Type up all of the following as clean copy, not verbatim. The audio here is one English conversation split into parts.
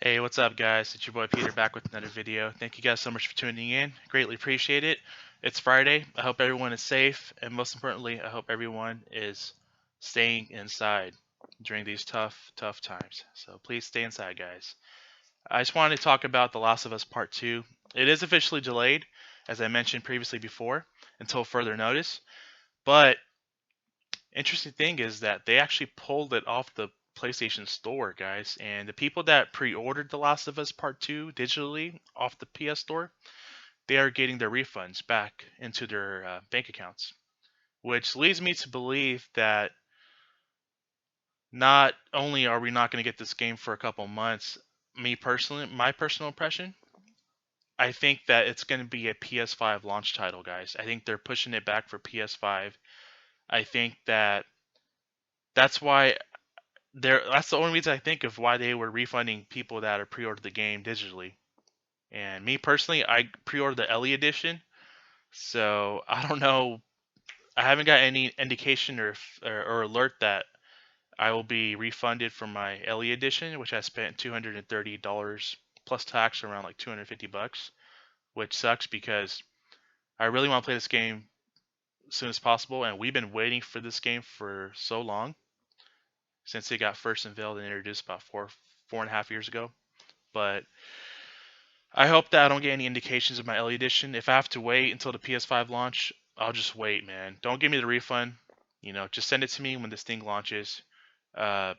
Hey, what's up, guys? It's your boy Peter back with another video. Thank you guys so much for tuning in. Greatly appreciate it. It's Friday. I hope everyone is safe, and most importantly, I hope everyone is staying inside during these tough times. So please stay inside, guys. I just wanted to talk about The Last of Us Part 2. It is officially delayed, as I mentioned previously before, until further notice. But interesting thing is that they actually pulled it off the PlayStation Store, guys, and the people that pre-ordered The Last of Us Part 2 digitally off the PS Store, they are getting their refunds back into their bank accounts, which leads me to believe that not only are we not going to get this game for a couple months, me personally, my personal impression, I think that it's going to be a PS5 launch title, guys. I think they're pushing it back for PS5. I think that that's why that's the only reason I think of why they were refunding people that are pre-ordered the game digitally. And me personally, I pre-ordered the Ellie edition, so I don't know. I haven't got any indication or alert that I will be refunded for my Ellie edition, which I spent $230 plus tax, around like 250 bucks, which sucks because I really want to play this game as soon as possible, and we've been waiting for this game for so long since it got first unveiled and introduced about 4.5 years ago. But I hope that I don't get any indications of my Ellie edition. If I have to wait until the PS5 launch, I'll just wait, man. Don't give me the refund. Just send it to me when this thing launches. Uh,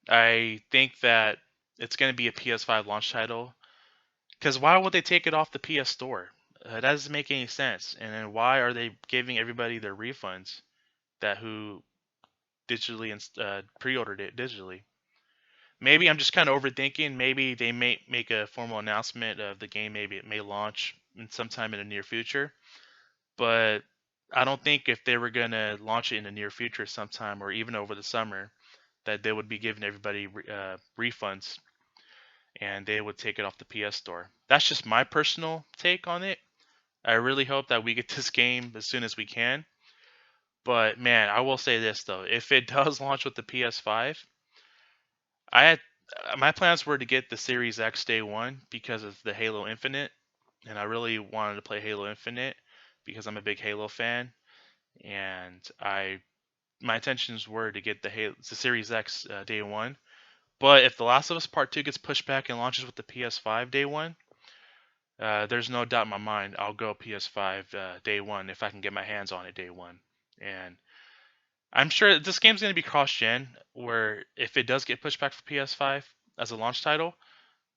I think that it's going to be a PS5 launch title. Because why would they take it off the PS Store? That doesn't make any sense. And then why are they giving everybody their refunds that who digitally pre-ordered it digitally? Maybe I'm just kind of overthinking. Maybe they may make a formal announcement of the game. Maybe it may launch sometime in the near future. But I don't think if they were going to launch it in the near future sometime or even over the summer, that they would be giving everybody refunds and they would take it off the PS Store. That's just my personal take on it. I really hope that we get this game as soon as we can. But man, I will say this though: if it does launch with the PS5, I had my plans were to get the Series X day one because of the Halo Infinite, and I really wanted to play Halo Infinite because I'm a big Halo fan, and I my intentions were to get the Series X day one. But if The Last of Us Part 2 gets pushed back and launches with the PS5 day one, there's no doubt in my mind I'll go PS5 day one if I can get my hands on it day one. And I'm sure this game's going to be cross-gen, where if it does get pushed back for PS5 as a launch title,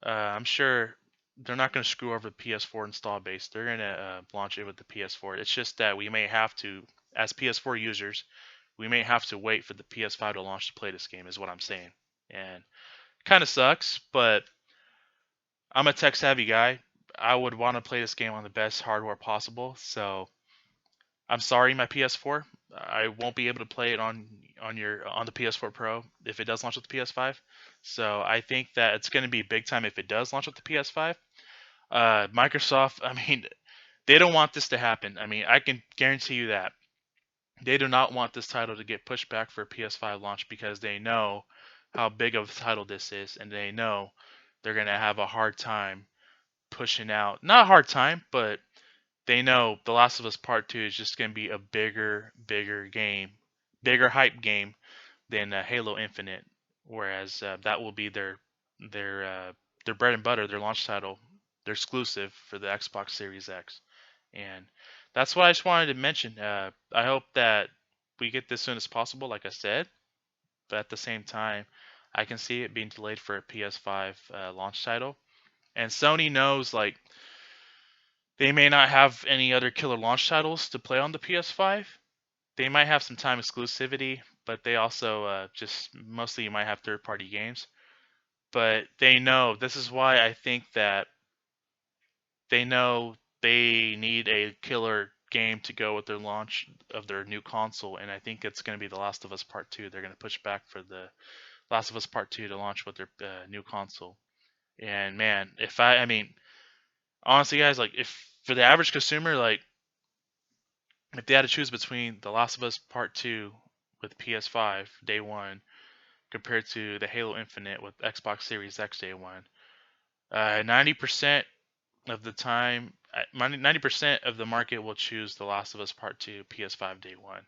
I'm sure they're not going to screw over the PS4 install base. They're going to launch it with the PS4. It's just that we may have to, as PS4 users, we may have to wait for the PS5 to launch to play this game, is what I'm saying. And kind of sucks, but I'm a tech savvy guy. I would want to play this game on the best hardware possible. So I'm sorry, my PS4. I won't be able to play it on the PS4 Pro if it does launch with the PS5. So I think that it's going to be big time if it does launch with the PS5. Microsoft, I mean, they don't want this to happen. I mean, I can guarantee you that they do not want this title to get pushed back for a PS5 launch because they know how big of a title this is, and they know they're going to have a hard time pushing out. Not a hard time, but they know The Last of Us Part 2 is just going to be a bigger game, bigger hype game than Halo Infinite. Whereas that will be their their bread and butter, their launch title, their exclusive for the Xbox Series X. And that's what I just wanted to mention. I hope that we get this soon as possible, like I said. But at the same time, I can see it being delayed for a PS5 launch title. And Sony knows, like, they may not have any other killer launch titles to play on the PS5. They might have some time exclusivity, but they also just mostly might have third-party games. But they know this is why I think that they know they need a killer game to go with their launch of their new console, and I think it's going to be The Last of Us Part 2. They're going to push back for the Last of Us Part 2 to launch with their new console. And man, I mean, honestly, guys, like, if for the average consumer, like, if they had to choose between The Last of Us Part 2 with PS5 day one compared to the Halo Infinite with Xbox Series X day one. 90% of the time, 90% of the market will choose The Last of Us Part 2 PS5 day one.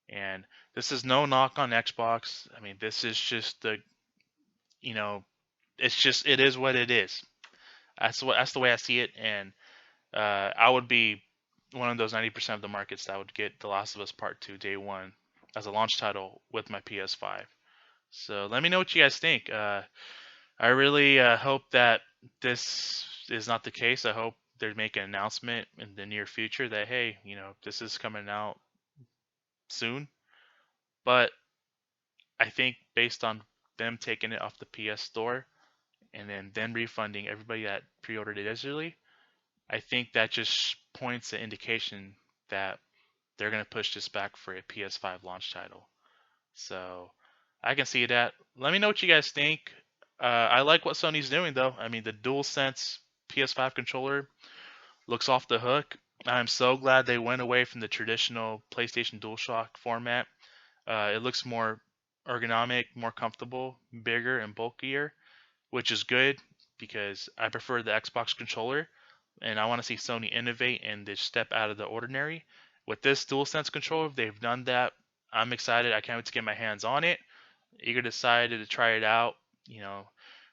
And this is no knock on Xbox. I mean, this is just the, you know, it is what it is. That's the way I see it. And I would be one of those 90% of the markets that would get The Last of Us Part 2 day one as a launch title with my PS5. So let me know what you guys think. I really hope that this is not the case. I hope they make an announcement in the near future that, hey, this is coming out soon. But I think based on them taking it off the PS Store and then refunding everybody that pre-ordered it digitally, I think that just points an indication that they're going to push this back for a PS5 launch title. So I can see that. Let me know what you guys think. I like what Sony's doing though. I mean, the DualSense PS5 controller looks off the hook. I'm so glad they went away from the traditional PlayStation DualShock format. It looks more ergonomic, more comfortable, bigger and bulkier, which is good because I prefer the Xbox controller and I want to see Sony innovate and just step out of the ordinary. With this DualSense controller, they've done that. I'm excited. I can't wait to get my hands on it. Eager decided to try it out.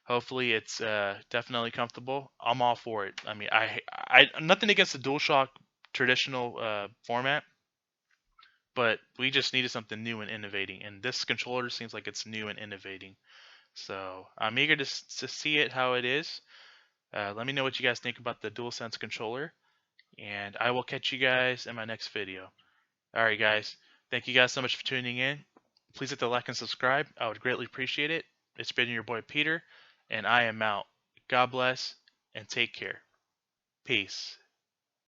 Hopefully it's definitely comfortable. I'm all for it. I mean, I nothing against the DualShock traditional format, but we just needed something new and innovating, and this controller seems like it's new and innovating. So I'm eager to see it how it is. Let me know what you guys think about the DualSense controller, and I will catch you guys in my next video. All right, guys. Thank you guys so much for tuning in. Please hit the like and subscribe. I would greatly appreciate it. It's been your boy Peter, and I am out. God bless and take care. Peace.